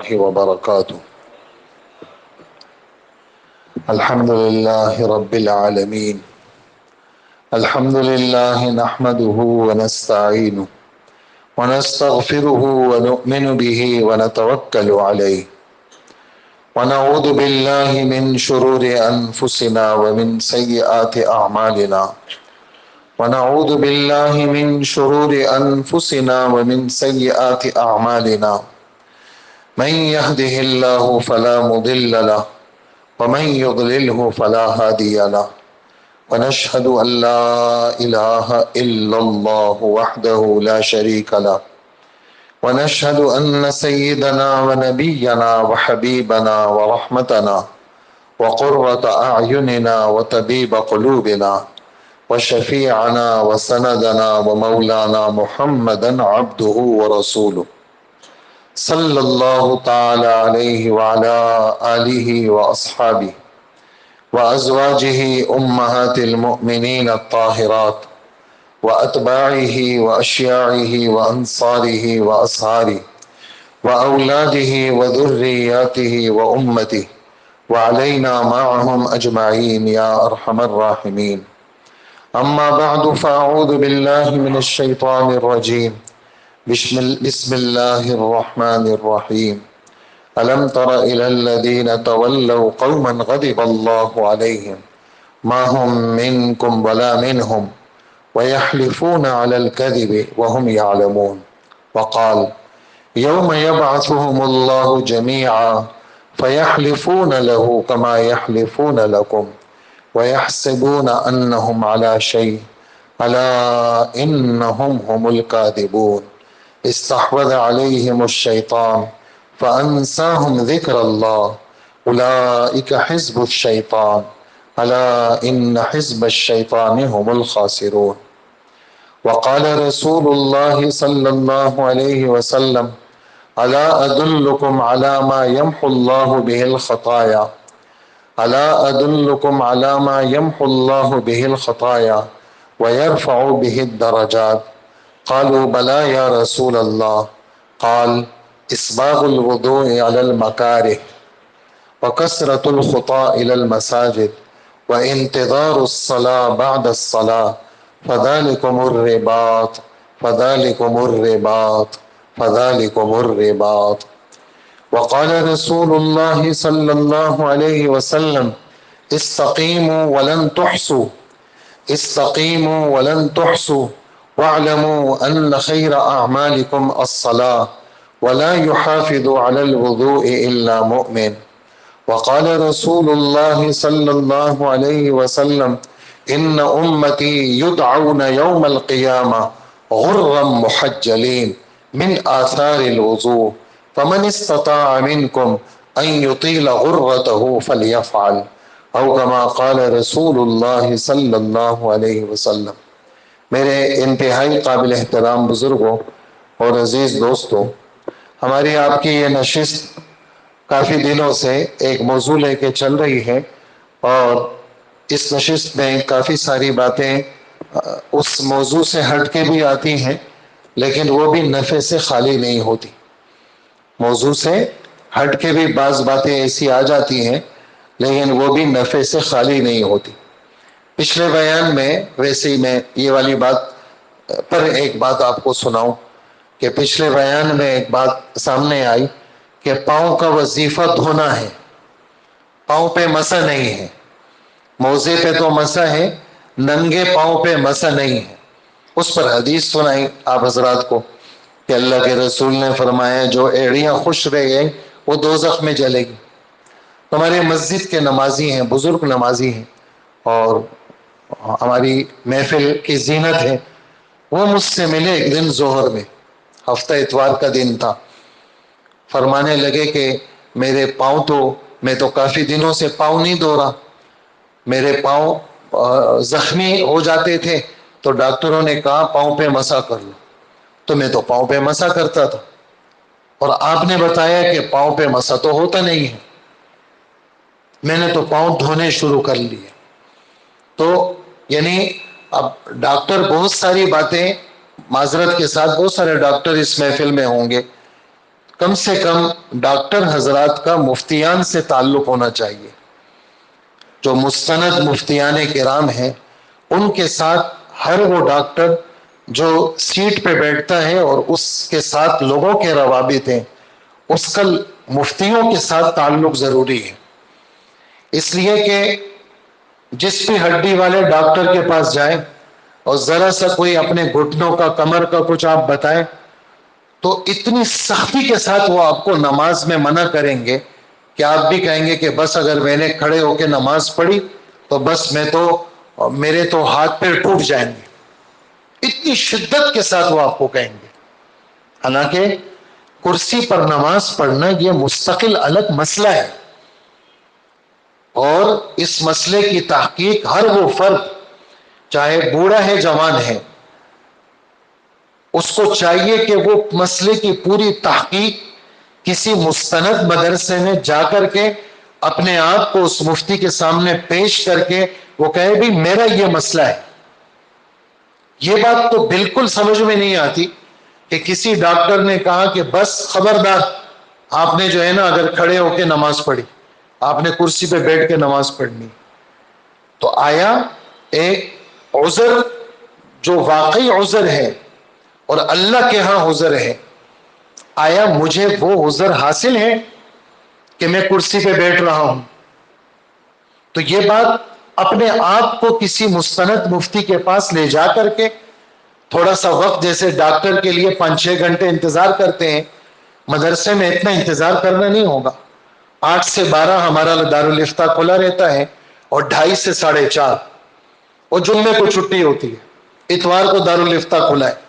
الله وبركاته. الحمد لله رب العالمين. الحمد لله نحمده ونستعينه ونستغفره ونؤمن به ونتوكل عليه ونعوذ بالله من شرور أنفسنا ومن سيئات أعمالنا ونعوذ بالله من شرور أنفسنا ومن سيئات أعمالنا من يهده الله فلا مضل له ومن يضلله فلا هادي له ونشهد أن لا إله إلا الله وحده لا شريك له ونشهد أن سيدنا ونبينا وحبيبنا ورحمتنا وقرة أعيننا وطبيب قلوبنا وشفيعنا وسندنا ومولانا محمدا عبده ورسوله صلى الله تعالى عليه وعلى آله وأصحابه وأزواجه أمهات المؤمنين الطاهرات وأتباعه وأشياعه وأنصاره وأصهاره وأولاده وذرياته وأمته وعلينا معهم أجمعين يا أرحم الراحمين. أما بعد فأعوذ بالله من الشيطان الرجيم. بسم الله الرحمن الرحيم. ألم تر إلى الذين تولوا قوما غضب الله عليهم ما هم منكم ولا منهم ويحلفون على الكذب وهم يعلمون. وقال يوم يبعثهم الله جميعا فيحلفون له كما يحلفون لكم ويحسبون أنهم على شيء ألا إنهم هم الكاذبون. استحوذ عليهم الشيطان فأنساهم ذكر الله أولئك حزب الشيطان ألا إن حزب الشيطان هم الخاسرون. وقال رسول الله صلى الله عليه وسلم ألا أدلكم على ما يمحو الله به الخطايا ألا أدلكم على ما يمحو الله به الخطايا ويرفع به الدرجات. قالوا بلى يا رسول الله. قال إسباغ الوضوء على المكاره وكثرة الخطى إلى المساجد وانتظار الصلاة بعد الصلاة فذلكم الرباط فذلكم الرباط فذلكم الرباط. وقال رسول الله صلى الله عليه وسلم استقيموا ولن تحصوا استقيموا ولن تحصوا واعلموا أن خير أعمالكم الصلاة ولا يحافظ على الوضوء إلا مؤمن. وقال رسول الله صلى الله عليه وسلم إن أمتي يدعون يوم القيامة غرا محجلين من آثار الوضوء فمن استطاع منكم أن يطيل غرته فليفعل أو كما قال رسول الله صلی اللہ علیہ وسلم. میرے انتہائی قابل احترام بزرگوں اور عزیز دوستوں، ہماری آپ کی یہ نشست کافی دنوں سے ایک موضوع لے کے چل رہی ہے اور اس نشست میں کافی ساری باتیں اس موضوع سے ہٹ کے بھی آتی ہیں لیکن وہ بھی نفع سے خالی نہیں ہوتی. موضوع سے ہٹ کے بھی بعض باتیں ایسی آ جاتی ہیں لیکن وہ بھی نفع سے خالی نہیں ہوتی. پچھلے بیان میں ویسے ہی میں یہ والی بات پر ایک بات آپ کو سناؤں کہ پچھلے بیان میں ایک بات سامنے آئی کہ پاؤں کا وظیفہ دھونا ہے، پاؤں پہ مسح نہیں ہے. موزے پہ تو مسح ہے، ننگے پاؤں پہ مسح نہیں ہے. اس پر حدیث سنائی آپ حضرات کو کہ اللہ کے رسول نے فرمایا جو ایڑیاں خوش رہ گئیں وہ دوزخ میں جلے گی. ہمارے مسجد کے نمازی ہیں، بزرگ نمازی ہیں اور ہماری محفل کی زینت ہے، وہ مجھ سے ملے ایک دن ظہر میں، ہفتہ اتوار کا دن تھا. فرمانے لگے کہ میرے پاؤں تو میں تو کافی دنوں سے پاؤں نہیں دھو رہا، میرے پاؤں زخمی ہو جاتے تھے تو ڈاکٹروں نے کہا پاؤں پہ مسح کر لو، تو میں تو پاؤں پہ مسح کرتا تھا اور آپ نے بتایا کہ پاؤں پہ مسح تو ہوتا نہیں ہے. میں نے تو پاؤں دھونے شروع کر لیے. تو یعنی اب ڈاکٹر بہت ساری باتیں، معذرت کے ساتھ بہت سارے ڈاکٹر اس محفل میں ہوں گے، کم سے کم ڈاکٹر حضرات کا مفتیان سے تعلق ہونا چاہیے. جو مستند مفتیان کرام ہیں ان کے ساتھ ہر وہ ڈاکٹر جو سیٹ پہ بیٹھتا ہے اور اس کے ساتھ لوگوں کے روابط ہیں اس کا مفتیوں کے ساتھ تعلق ضروری ہے. اس لیے کہ جس بھی ہڈی والے ڈاکٹر کے پاس جائیں اور ذرا سا کوئی اپنے گھٹنوں کا کمر کا کچھ آپ بتائیں تو اتنی سختی کے ساتھ وہ آپ کو نماز میں منع کریں گے کہ آپ بھی کہیں گے کہ بس اگر میں نے کھڑے ہو کے نماز پڑھی تو بس میرے تو ہاتھ پیر ٹوٹ جائیں گے. اتنی شدت کے ساتھ وہ آپ کو کہیں گے. حالانکہ کرسی پر نماز پڑھنا یہ مستقل الگ مسئلہ ہے اور اس مسئلے کی تحقیق ہر وہ فرد چاہے بوڑھا ہے جوان ہے اس کو چاہیے کہ وہ مسئلے کی پوری تحقیق کسی مستند مدرسے میں جا کر کے اپنے آپ کو اس مفتی کے سامنے پیش کر کے وہ کہے بھی میرا یہ مسئلہ ہے. یہ بات تو بالکل سمجھ میں نہیں آتی کہ کسی ڈاکٹر نے کہا کہ بس خبردار آپ نے جو ہے نا اگر کھڑے ہو کے نماز پڑھی آپ نے کرسی پہ بیٹھ کے نماز پڑھنی. تو آیا ایک عذر جو واقعی عذر ہے اور اللہ کے ہاں عذر ہے آیا مجھے وہ عذر حاصل ہے کہ میں کرسی پہ بیٹھ رہا ہوں؟ تو یہ بات اپنے آپ کو کسی مستند مفتی کے پاس لے جا کر کے تھوڑا سا وقت جیسے ڈاکٹر کے لیے 5-6 گھنٹے انتظار کرتے ہیں مدرسے میں اتنا انتظار کرنا نہیں ہوگا. 8 سے 12 ہمارا دارالفتہ کھلا رہتا ہے اور 2:30 سے 4:30 اور جمعے کو چھٹی ہوتی ہے. اتوار کو دارالفتہ کھلا ہے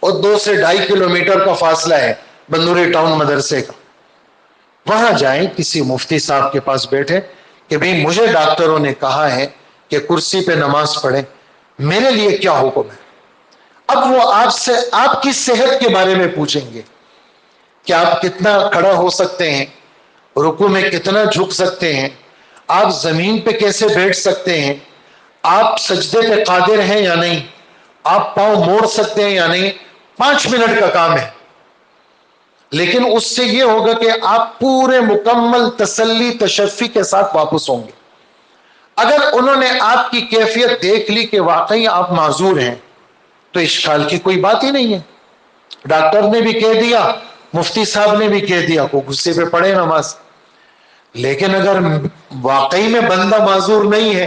اور 2 سے 2.5 کلومیٹر کا فاصلہ ہے بندوری ٹاؤن مدرسے کا. وہاں جائیں کسی مفتی صاحب کے پاس بیٹھے کہ بھئی مجھے ڈاکٹروں نے کہا ہے کہ کرسی پہ نماز پڑھیں میرے لیے کیا حکم ہے. اب وہ آپ سے آپ کی صحت کے بارے میں پوچھیں گے کہ آپ کتنا کھڑا ہو سکتے ہیں, رکوع میں کتنا جھک سکتے ہیں, آپ زمین پہ کیسے بیٹھ سکتے ہیں, آپ سجدے پہ قادر ہیں یا نہیں, آپ پاؤں موڑ سکتے ہیں یا نہیں. 5 منٹ کا کام ہے لیکن اس سے یہ ہوگا کہ آپ پورے مکمل تسلی تشفی کے ساتھ واپس ہوں گے. اگر انہوں نے آپ کی کیفیت دیکھ لی کہ واقعی آپ معذور ہیں تو اشکال کی کوئی بات ہی نہیں ہے. ڈاکٹر نے بھی کہہ دیا مفتی صاحب نے بھی کہہ دیا کو غصے پہ پڑے نماز. لیکن اگر واقعی میں بندہ معذور نہیں ہے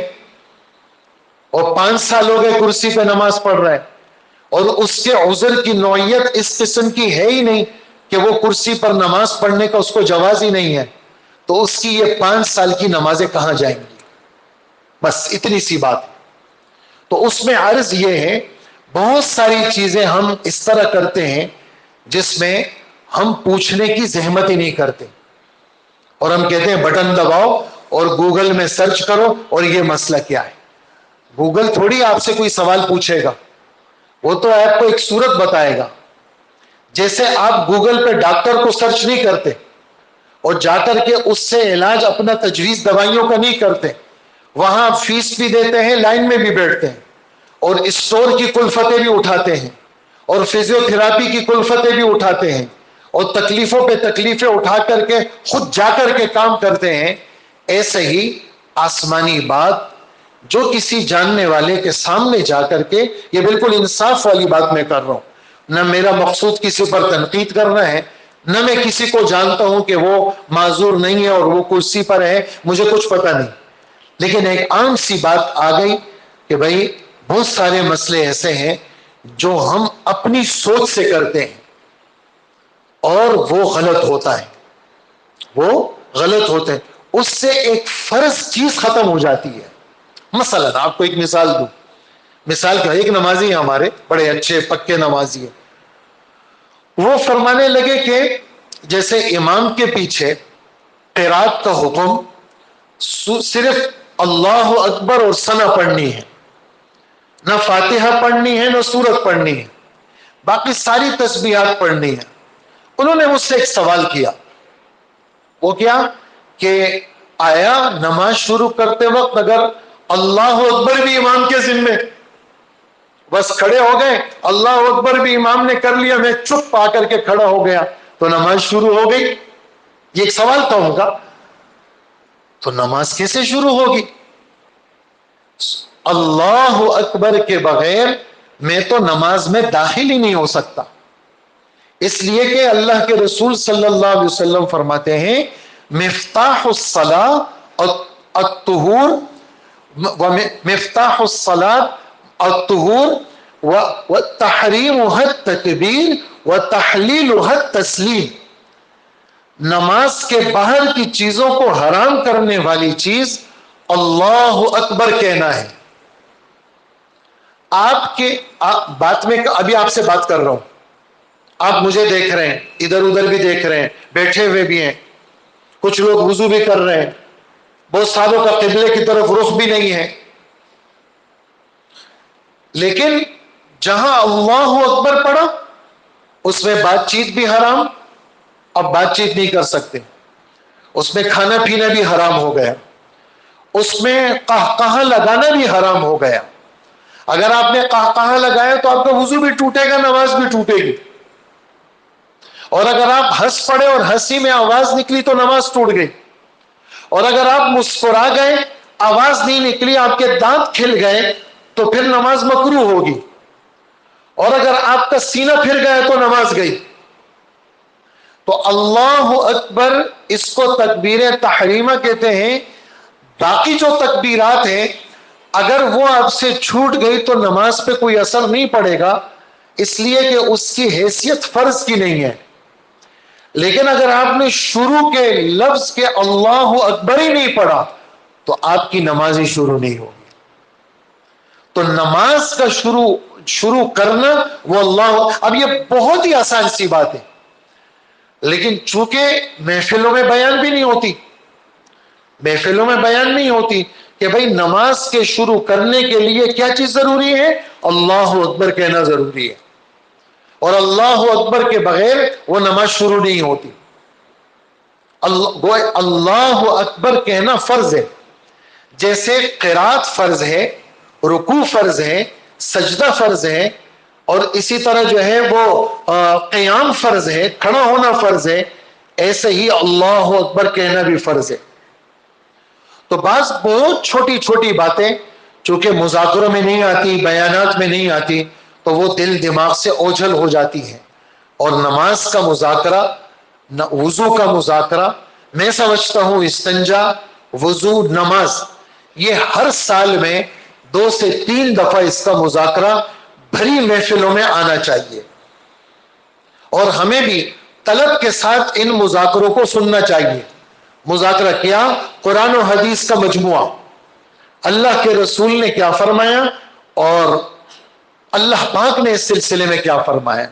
اور 5 سال ہو گئے کرسی پہ نماز پڑھ رہا ہے اور اس کے عذر کی نوعیت اس قسم کی ہے ہی نہیں کہ وہ کرسی پر نماز پڑھنے کا اس کو جواز ہی نہیں ہے تو اس کی یہ 5 سال کی نمازیں کہاں جائیں گی. بس اتنی سی بات. تو اس میں عرض یہ ہے بہت ساری چیزیں ہم اس طرح کرتے ہیں جس میں ہم پوچھنے کی زحمت ہی نہیں کرتے اور ہم کہتے ہیں بٹن دباؤ اور گوگل میں سرچ کرو اور یہ مسئلہ کیا ہے. گوگل تھوڑی آپ سے کوئی سوال پوچھے گا, وہ تو آپ کو ایک صورت بتائے گا. جیسے آپ گوگل پہ ڈاکٹر کو سرچ نہیں کرتے اور جا کر کے اس سے علاج اپنا تجویز دوائیوں کا نہیں کرتے, وہاں فیس بھی دیتے ہیں لائن میں بھی بیٹھتے ہیں اور اسٹور کی کلفتیں بھی اٹھاتے ہیں اور فزیو تھراپی کی کلفتیں بھی اٹھاتے ہیں اور تکلیفوں پہ تکلیفیں اٹھا کر کے خود جا کر کے کام کرتے ہیں. ایسے ہی آسمانی بات جو کسی جاننے والے کے سامنے جا کر کے, یہ بالکل انصاف والی بات میں کر رہا ہوں, نہ میرا مقصود کسی پر تنقید کرنا ہے نہ میں کسی کو جانتا ہوں کہ وہ معذور نہیں ہے اور وہ کرسی پر ہے, مجھے کچھ پتہ نہیں. لیکن ایک عام سی بات آ گئی کہ بھائی بہت سارے مسئلے ایسے ہیں جو ہم اپنی سوچ سے کرتے ہیں اور وہ غلط ہوتا ہے, وہ غلط ہوتے ہیں, اس سے ایک فرض چیز ختم ہو جاتی ہے. مثلا آپ کو ایک مثال دوں, مثال کیا, ایک نمازی ہے ہمارے بڑے اچھے پکے نمازی ہیں, وہ فرمانے لگے کہ جیسے امام کے پیچھے قرات کا حکم صرف اللہ اکبر اور ثنا پڑھنی ہے, نہ فاتحہ پڑھنی ہے نہ سورت پڑھنی ہے, باقی ساری تسبیحات پڑھنی ہے. انہوں نے مجھ سے ایک سوال کیا, وہ کیا کہ آیا نماز شروع کرتے وقت اگر اللہ اکبر بھی امام کے ذمے, بس کھڑے ہو گئے اللہ اکبر بھی امام نے کر لیا, میں چپ آ کر کے کھڑا ہو گیا, تو نماز شروع ہو گئی. یہ ایک سوال تھا ان کا. تو نماز کیسے شروع ہوگی؟ اللہ اکبر کے بغیر میں تو نماز میں داخل ہی نہیں ہو سکتا. اس لیے کہ اللہ کے رسول صلی اللہ علیہ وسلم فرماتے ہیں مفتاح الصلاۃ الطہور، مفتاح الصلاۃ الطہور وتحریمها التکبیر وتحلیلها التسلیم. نماز کے باہر کی چیزوں کو حرام کرنے والی چیز اللہ اکبر کہنا ہے. آپ کے بات میں ابھی آپ سے بات کر رہا ہوں، آپ مجھے دیکھ رہے ہیں، ادھر ادھر بھی دیکھ رہے ہیں، بیٹھے ہوئے بھی ہیں، کچھ لوگ وضو بھی کر رہے ہیں، بہت ساروں کا قبلے کی طرف رخ بھی نہیں ہے. لیکن جہاں اللہ اکبر پڑھا اس میں بات چیت بھی حرام، اب بات چیت نہیں کر سکتے. اس میں کھانا پینا بھی حرام ہو گیا، اس میں قہقہہ لگانا بھی حرام ہو گیا. اگر آپ نے قہقہہ لگایا تو آپ کا وضو بھی ٹوٹے گا، نماز بھی ٹوٹے گی. اور اگر آپ ہنس پڑے اور ہنسی میں آواز نکلی تو نماز ٹوٹ گئی. اور اگر آپ مسکرا گئے، آواز نہیں نکلی، آپ کے دانت کھل گئے تو پھر نماز مکروہ ہوگی. اور اگر آپ کا سینہ پھر گیا تو نماز گئی. تو اللہ اکبر اس کو تکبیر تحریمہ کہتے ہیں. باقی جو تکبیرات ہیں اگر وہ آپ سے چھوٹ گئی تو نماز پہ کوئی اثر نہیں پڑے گا، اس لیے کہ اس کی حیثیت فرض کی نہیں ہے. لیکن اگر آپ نے شروع کے لفظ کے اللہ اکبر ہی نہیں پڑھا تو آپ کی نماز ہی شروع نہیں ہوگی. تو نماز کا شروع کرنا وہ اللہ. اب یہ بہت ہی آسان سی بات ہے، لیکن چونکہ محفلوں میں بیان بھی نہیں ہوتی، محفلوں میں بیان نہیں ہوتی کہ بھئی نماز کے شروع کرنے کے لیے کیا چیز ضروری ہے؟ اللہ اکبر کہنا ضروری ہے. اور اللہ اکبر کے بغیر وہ نماز شروع نہیں ہوتی. اللہ اکبر کہنا فرض ہے. جیسے قرات فرض ہے، رکوع فرض ہے، سجدہ فرض ہے، اور اسی طرح جو ہے وہ قیام فرض ہے، کھڑا ہونا فرض ہے، ایسے ہی اللہ اکبر کہنا بھی فرض ہے. تو بعض بہت چھوٹی چھوٹی باتیں چونکہ مذاکروں میں نہیں آتی، بیانات میں نہیں آتی، تو وہ دل دماغ سے اوجھل ہو جاتی ہیں. اور نماز کا مذاکرہ، وضو کا مذاکرہ، میں سمجھتا ہوں استنجا، وضو، نماز، یہ ہر سال میں 2 سے 3 دفعہ اس کا مذاکرہ بھری محفلوں میں آنا چاہیے. اور ہمیں بھی طلب کے ساتھ ان مذاکروں کو سننا چاہیے. مذاکرہ کیا؟ قرآن و حدیث کا مجموعہ، اللہ کے رسول نے کیا فرمایا اور اللہ پاک نے اس سلسلے میں کیا فرمایا.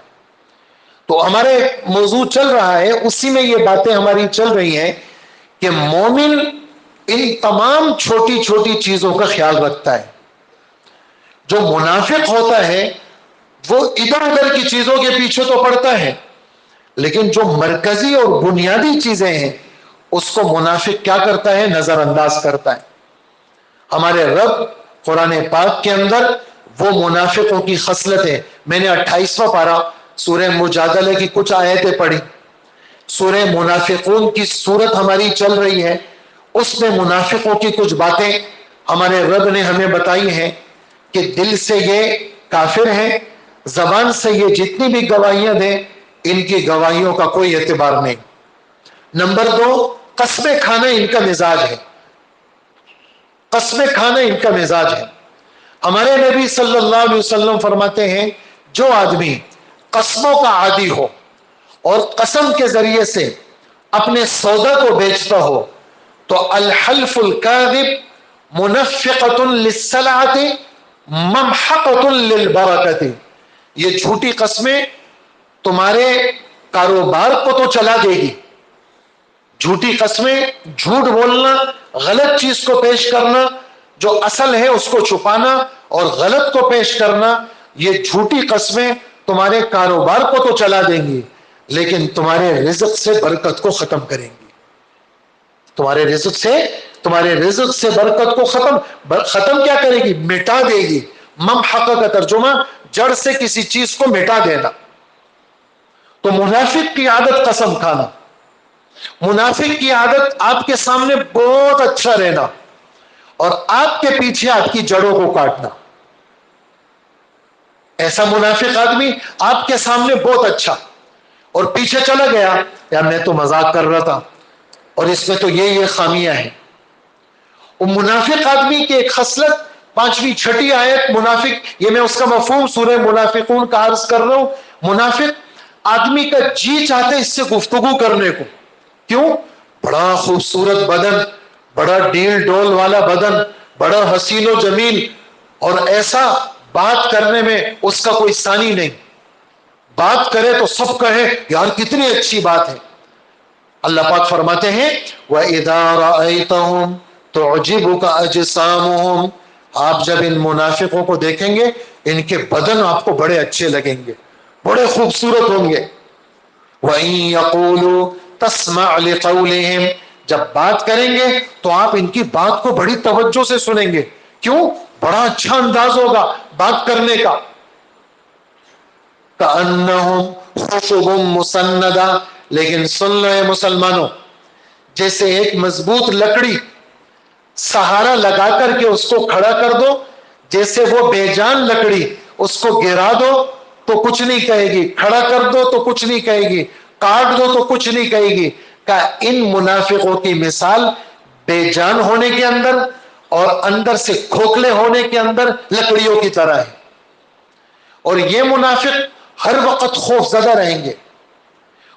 تو ہمارے موضوع چل رہا ہے، اسی میں یہ باتیں ہماری چل رہی ہیں کہ مومن ان تمام چھوٹی چھوٹی چیزوں کا خیال رکھتا ہے. جو منافق ہوتا ہے وہ ادھر ادھر کی چیزوں کے پیچھے تو پڑتا ہے، لیکن جو مرکزی اور بنیادی چیزیں ہیں اس کو منافق کیا کرتا ہے؟ نظر انداز کرتا ہے. ہمارے رب قرآن پاک کے اندر وہ منافقوں کی خصلتیں، میں نے 28واں پارہ سورہ مجادلہ کی کچھ آیتیں پڑھی. سورہ منافقون کی صورت ہماری چل رہی ہے، اس میں منافقوں کی کچھ باتیں ہمارے رب نے ہمیں بتائی ہیں کہ دل سے یہ کافر ہیں، زبان سے یہ جتنی بھی گواہیاں دیں ان کی گواہیوں کا کوئی اعتبار نہیں. نمبر 2، قسمیں کھانا ان کا مزاج ہے. قسمیں کھانا ان کا مزاج ہے. ہمارے نبی صلی اللہ علیہ وسلم فرماتے ہیں جو آدمی قسموں کا عادی ہو اور قسم کے ذریعے سے اپنے سودا کو بیچتا ہو تو الحلف الکاذب منفقۃ للسلعۃ ممحقۃ للبرکۃ. یہ جھوٹی قسمیں تمہارے کاروبار کو تو چلا دے گی. جھوٹی قسمیں، جھوٹ بولنا، غلط چیز کو پیش کرنا، جو اصل ہے اس کو چھپانا اور غلط کو پیش کرنا، یہ جھوٹی قسمیں تمہارے کاروبار کو تو چلا دیں گی لیکن تمہارے رزق سے برکت کو ختم کریں گی. تمہارے رزق سے برکت کو ختم کیا کرے گی؟ مٹا دے گی. ممحقہ کا ترجمہ جڑ سے کسی چیز کو مٹا دینا. تو منافق کی عادت قسم کھانا، منافق کی عادت آپ کے سامنے بہت اچھا رہنا اور آپ کے پیچھے آپ کی جڑوں کو کاٹنا. ایسا منافق آدمی آپ کے سامنے بہت اچھا اور پیچھے چلا گیا، یار میں تو مذاق کر رہا تھا اور اس میں تو یہ خامیاں ہیں. وہ منافق آدمی کی ایک خصلت، 5ویں 6ٹھی آیت منافق، یہ میں اس کا مفہوم سورہ منافقون کا عرض کر رہا ہوں. منافق آدمی کا جی چاہتے اس سے گفتگو کرنے کو. کیوں؟ بڑا خوبصورت بدن، بڑا ڈیل ڈول والا بدن، بڑا حسین و جمیل، اور ایسا بات کرنے میں اس کا کوئی ثانی نہیں. بات کرے تو سب کہے یار کتنی اچھی بات ہے. اللہ پاک فرماتے ہیں وَإِذَا رَأَيْتَهُمْ تُعْجِبُكَ أَجْسَامُهُمْ، آپ جب ان منافقوں کو دیکھیں گے ان کے بدن آپ کو بڑے اچھے لگیں گے، بڑے خوبصورت ہوں گے. وَإِن يَقُولُوا تَسْمَعْ لِقَوْلِهِمْ، جب بات کریں گے تو آپ ان کی بات کو بڑی توجہ سے سنیں گے. کیوں؟ بڑا اچھا انداز ہوگا بات کرنے کا. كَأَنَّهُمْ خُشُبٌ مُّسَنَّدَةٌ، لیکن سن لو اے مسلمانوں، جیسے ایک مضبوط لکڑی سہارا لگا کر کے اس کو کھڑا کر دو، جیسے وہ بے جان لکڑی اس کو گرا دو تو کچھ نہیں کہے گی، کھڑا کر دو تو کچھ نہیں کہے گی، کاٹ دو تو کچھ نہیں کہے گی. کہ ان منافقوں کی مثال بے جان ہونے کے اندر اور اندر سے کھوکھلے ہونے کے اندر لکڑیوں کی طرح ہے. اور یہ منافق ہر وقت خوف زدہ رہیں گے،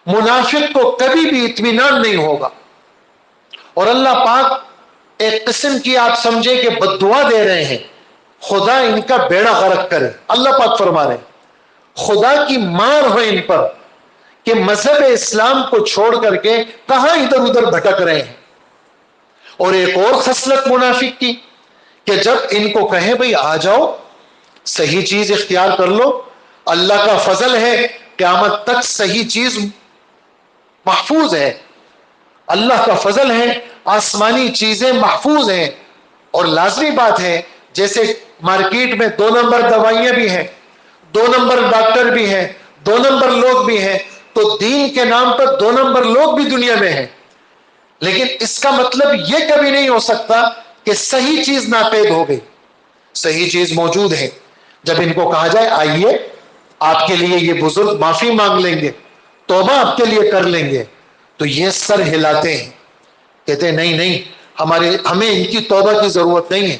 منافق کو کبھی بھی اطمینان نہیں ہوگا. اور اللہ پاک ایک قسم کی آپ سمجھے کہ بد دعا دے رہے ہیں، خدا ان کا بیڑا غرق کرے. اللہ پاک فرما رہے ہیں خدا کی مار ہو ان پر کہ مذہب اسلام کو چھوڑ کر کے کہاں ادھر ادھر بھٹک رہے ہیں. اور ایک اور خصلت منافق کی کہ جب ان کو کہیں بھئی آ جاؤ صحیح چیز اختیار کر لو، اللہ کا فضل ہے قیامت تک صحیح چیز محفوظ ہے، اللہ کا فضل ہے آسمانی چیزیں محفوظ ہیں. اور لازمی بات ہے جیسے مارکیٹ میں 2 نمبر دوائیاں بھی ہیں، 2 نمبر ڈاکٹر بھی ہیں، 2 نمبر لوگ بھی ہیں، تو دین کے نام پر 2 نمبر لوگ بھی دنیا میں ہیں. لیکن اس کا مطلب یہ کبھی نہیں ہو سکتا کہ صحیح چیز ناپید ہو گئی. صحیح چیز موجود ہے. جب ان کو کہا جائے آئیے آپ کے لیے یہ بزرگ معافی مانگ لیں گے، توبہ آپ کے لیے کر لیں گے، تو یہ سر ہلاتے ہیں، کہتے ہیں نہیں نہیں ہمیں ان کی توبہ کی ضرورت نہیں ہے.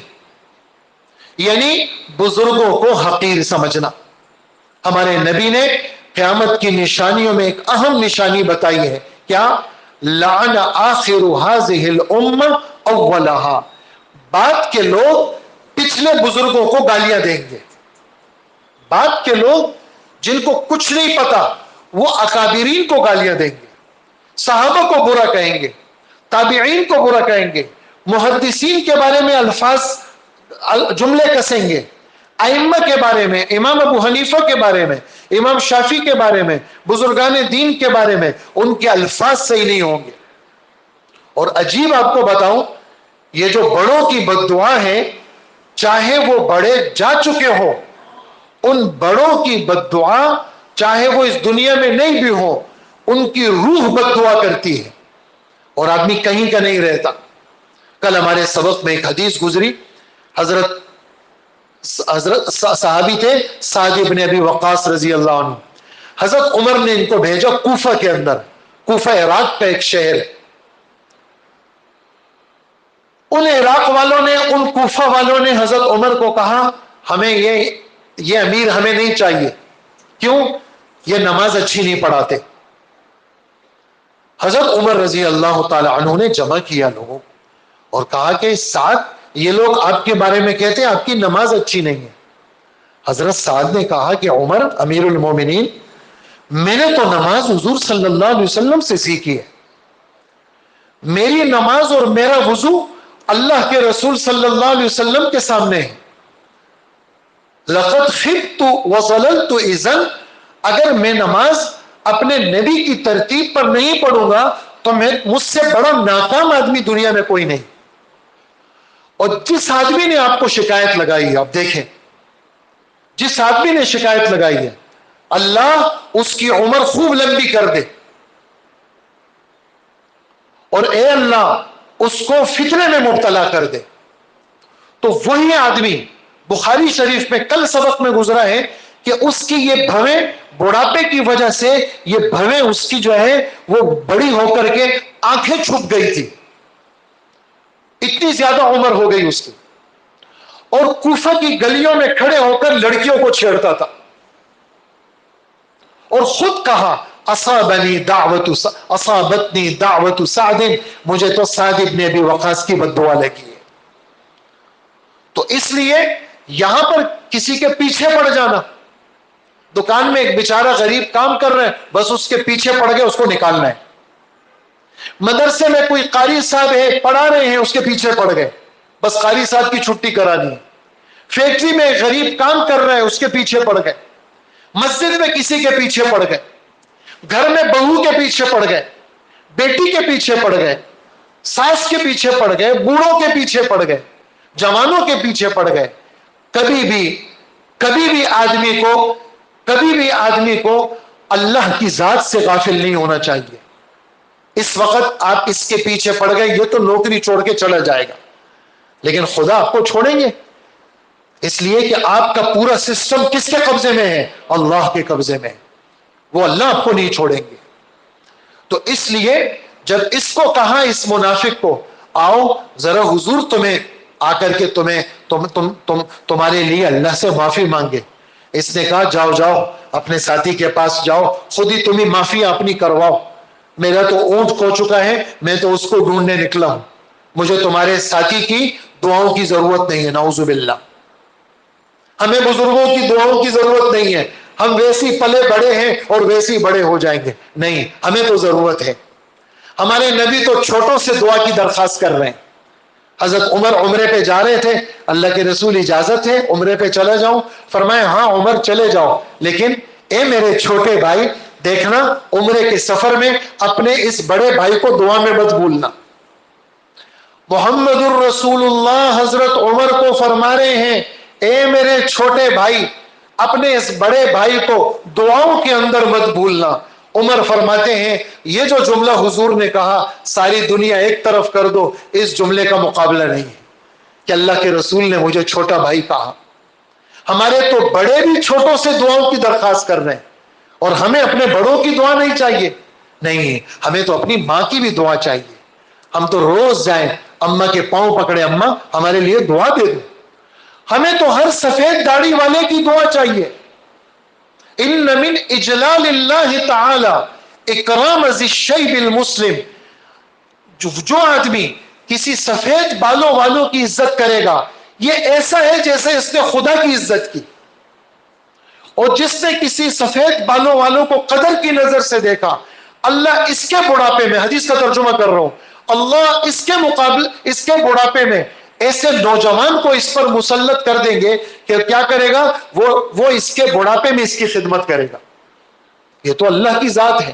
یعنی بزرگوں کو حقیر سمجھنا. ہمارے نبی نے قیامت کی نشانیوں میں ایک اہم نشانی بتائی ہے، کیا؟ لعن آخر هذه الامه اولها، بعد کے لوگ پچھلے بزرگوں کو گالیاں دیں گے. بعد کے لوگ جن کو کچھ نہیں پتا وہ اکابرین کو گالیاں دیں گے، صحابہ کو برا کہیں گے، تابعین کو برا کہیں گے، محدثین کے بارے میں الفاظ جملے کسیں گے، ائمہ کے بارے میں، امام ابو حنیفہ کے بارے میں، امام شافی کے بارے میں، بزرگان دین کے بارے میں ان کے الفاظ صحیح نہیں ہوں گے. اور عجیب آپ کو بتاؤں، یہ جو بڑوں کی بد دعا ہے، چاہے وہ بڑے جا چکے ہو، ان بڑوں کی بد دعا چاہے وہ اس دنیا میں نہیں بھی ہو، ان کی روح بد دعا کرتی ہے اور آدمی کہیں کا نہیں رہتا. کل ہمارے سبق میں ایک حدیث گزری، حضرت صحابی تھے سعد بن ابی وقاص رضی اللہ عنہ. حضرت عمر نے ان کو بھیجا کوفہ کے اندر، کوفہ عراق کا ایک شہر ہے. ان عراق والوں نے، ان کوفہ والوں نے حضرت عمر کو کہا ہمیں یہ امیر ہمیں نہیں چاہیے. کیوں؟ یہ نماز اچھی نہیں پڑھاتے. حضرت عمر رضی اللہ تعالی عنہ نے جمع کیا لوگوں اور کہا کہ سعد یہ لوگ آپ کے بارے میں کہتے ہیں آپ کی نماز اچھی نہیں ہے. حضرت سعد نے کہا کہ عمر امیر المومنین، میں نے تو نماز حضور صلی اللہ علیہ وسلم سے سیکھی ہے، میری نماز اور میرا وضو اللہ کے رسول صلی اللہ علیہ وسلم کے سامنے ہے. لقد خبت وضللت اذن، اگر میں نماز اپنے نبی کی ترتیب پر نہیں پڑھوں گا تو مجھ سے بڑا ناکام آدمی دنیا میں کوئی نہیں. اور جس آدمی نے آپ کو شکایت لگائی ہے، آپ دیکھیں جس آدمی نے شکایت لگائی ہے، اللہ اس کی عمر خوب لمبی کر دے، اور اے اللہ اس کو فتنے میں مبتلا کر دے۔ تو وہی آدمی بخاری شریف میں کل سبق میں گزرا ہے کہ اس کی یہ بھویں بڑھاپے کی وجہ سے، یہ بھویں اس کی جو ہے وہ بڑی ہو کر کے آنکھیں چھپ گئی تھی، اتنی زیادہ عمر ہو گئی اس کی، اور کوفہ کی گلیوں میں کھڑے ہو کر لڑکیوں کو چھیڑتا تھا، اور خود کہا اصابتنی دعوت سعد، مجھے تو سعد ابن ابی وقاص کی بد دعا لگی ہے۔ تو اس لیے یہاں پر کسی کے پیچھے پڑ جانا، دکان میں ایک بیچارہ غریب کام کر رہے ہیں، بس اس کے پیچھے پڑ گئے اس کو نکالنا ہے۔ مدرسے میں کوئی قاری صاحب ہے پڑھا رہے ہیں، اس کے پیچھے پڑ گئے، بس قاری صاحب کی چھٹی کرانی ہے۔ فیکٹری میں ایک غریب کام کر رہے ہیں، اس کے پیچھے پڑ گئے۔ مسجد میں کسی کے پیچھے پڑ گئے، گھر میں بہو کے پیچھے پڑ گئے، بیٹی کے پیچھے پڑ گئے، ساس کے پیچھے پڑ گئے، بوڑھوں کے پیچھے پڑ گئے، جوانوں کے پیچھے پڑ گئے۔ کبھی بھی آدمی کو اللہ کی ذات سے غافل نہیں ہونا چاہیے۔ اس وقت آپ اس کے پیچھے پڑ گئے، یہ تو نوکری چھوڑ کے چلا جائے گا، لیکن خدا آپ کو چھوڑیں گے؟ اس لیے کہ آپ کا پورا سسٹم کس کے قبضے میں ہے؟ اللہ کے قبضے میں، وہ اللہ آپ کو نہیں چھوڑیں گے۔ تو اس لیے جب اس کو کہا اس منافق کو، آؤ ذرا حضور تمہیں آ کر کے تمہارے لیے اللہ سے معافی مانگے، اس نے کہا جاؤ جاؤ اپنے ساتھی کے پاس جاؤ، خود ہی تمہیں معافی اپنی کرواؤ، میرا تو اونٹ کھو چکا ہے، میں تو اس کو ڈھونڈنے نکلا ہوں، مجھے تمہارے ساتھی کی دعاؤں کی ضرورت نہیں ہے۔ نعوذ باللہ، ہمیں بزرگوں کی دعاؤں کی ضرورت نہیں ہے، ہم ویسی پلے بڑے ہیں اور ویسی بڑے ہو جائیں گے، نہیں، ہمیں تو ضرورت ہے۔ ہمارے نبی تو چھوٹوں سے دعا کی درخواست کر رہے ہیں۔ حضرت عمر عمرے پہ جا رہے تھے، اللہ کے رسول اجازت ہے عمرے پہ چلے جاؤں؟ فرمایا ہاں عمر چلے جاؤ، لیکن اے میرے چھوٹے بھائی دیکھنا عمرے کے سفر میں اپنے اس بڑے بھائی کو دعا میں مت بھولنا۔ محمد الرسول اللہ حضرت عمر کو فرما رہے ہیں اے میرے چھوٹے بھائی اپنے اس بڑے بھائی کو دعاؤں کے اندر مت بھولنا۔ عمر فرماتے ہیں یہ جو جملہ حضور نے کہا ساری دنیا ایک طرف کر دو، اس جملے کا مقابلہ نہیں ہے کہ اللہ کے رسول نے مجھے چھوٹا بھائی کہا۔ ہمارے تو بڑے بھی چھوٹوں سے دعاؤں کی درخواست کر رہے ہیں، اور ہمیں اپنے بڑوں کی دعا نہیں چاہیے، نہیں، ہمیں تو اپنی ماں کی بھی دعا چاہیے۔ ہم تو روز جائیں اماں کے پاؤں پکڑے، اماں ہمارے لیے دعا دے دو۔ ہمیں تو ہر سفید داڑھی والے کی دعا چاہیے۔ ان من اجلال اللہ تعالی اکرام ذی الشیب المسلم، جو آدمی کسی سفید بالوں والوں کی عزت کرے گا یہ ایسا ہے جیسے اس نے خدا کی عزت کی، اور جس نے کسی سفید بالوں والوں کو قدر کی نظر سے دیکھا، اللہ اس کے بڑھاپے میں، حدیث کا ترجمہ کر رہا ہوں، اللہ اس کے مقابل اس کے بڑھاپے میں ایسے نوجوان کو اس پر مسلط کر دیں گے کہ کیا کرے گا وہ اس کے بڑھاپے میں اس کی خدمت کرے گا۔ یہ تو اللہ کی ذات ہے۔